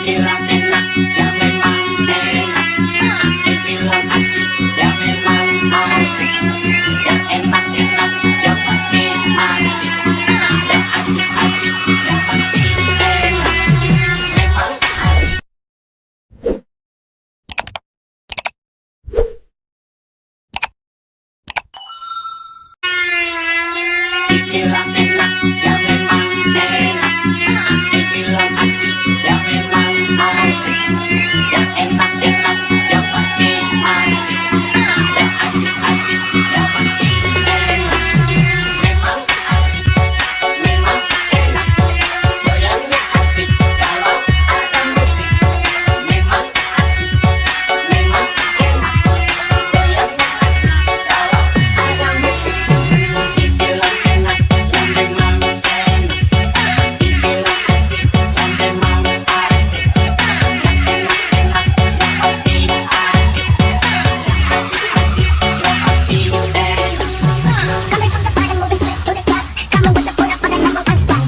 Dibilang enak, ya memang enak. Dibilang asik, ya memang asik. Yang enak-enak, ya pasti asik. Yang asik-asik, ya pasti enak. Memang asik. Dibilang enak, ya memang enak. Dibilang asik, ya memang asik. Yang enak-enak, ya pasti asik. Yang asik-asik, ya pasti enak. Memang asik, memang enak. Goyangnya asik kalau ada musik. Memang asik, memang enak. Goyangnya asik kalau ada musik. Dibilang enak, ya memang enak. Dibilang asik, ya memang asik. Yang enak-enak, ya pasti asik. Yang asik-asik, ya pasti enak. Coming from the bottom, moving straight to the top. Coming with the pull up on the number one spot.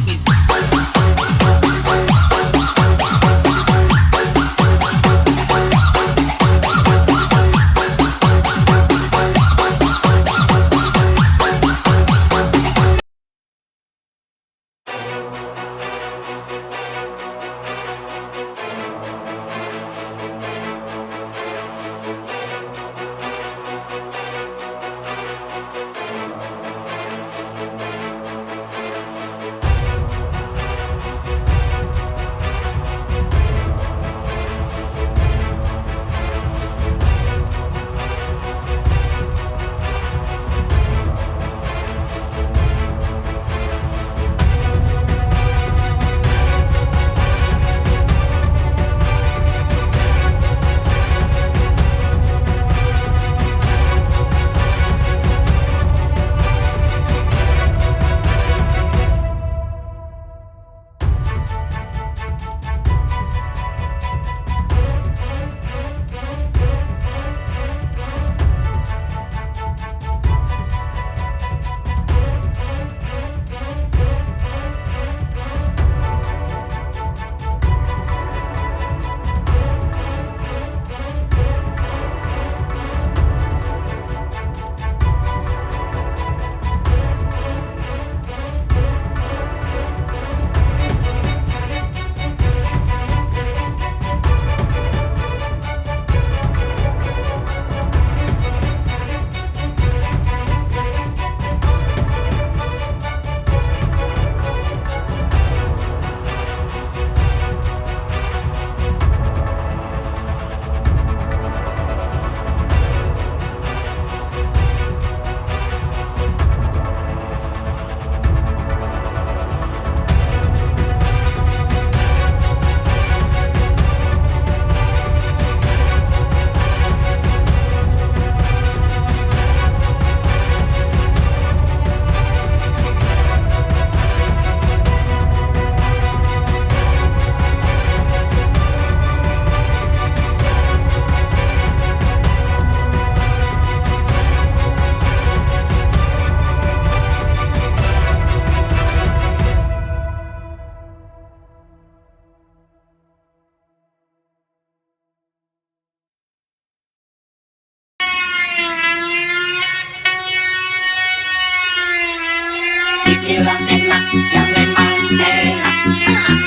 Dibilang enak, ya memang enak.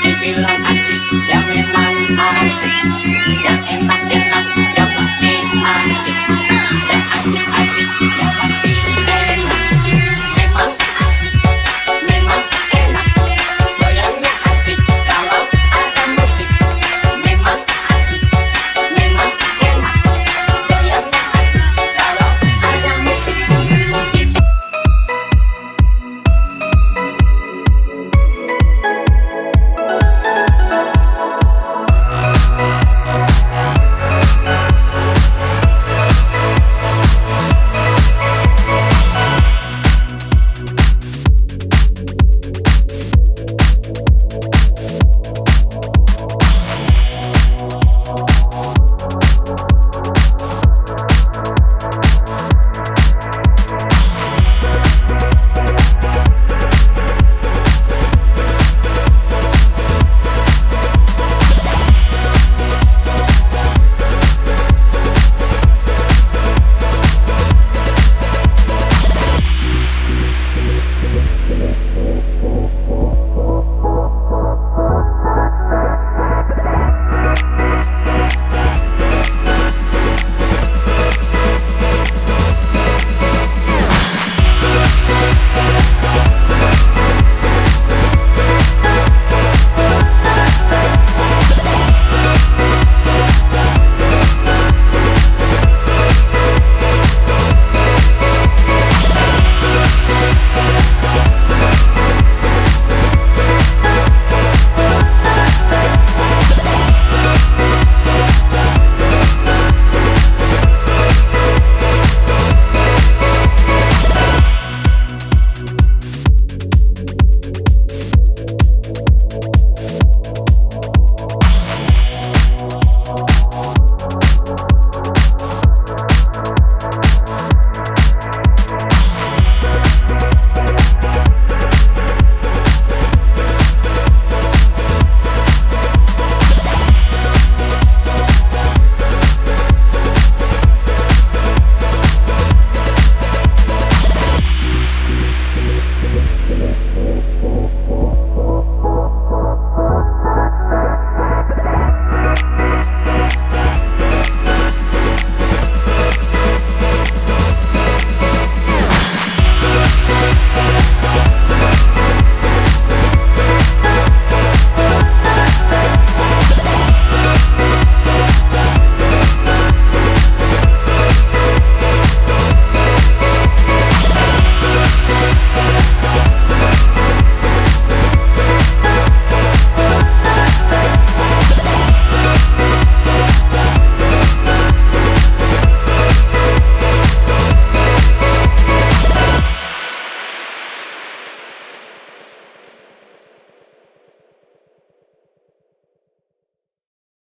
Dibilang asik, ya memang asik. Yang enak-enak,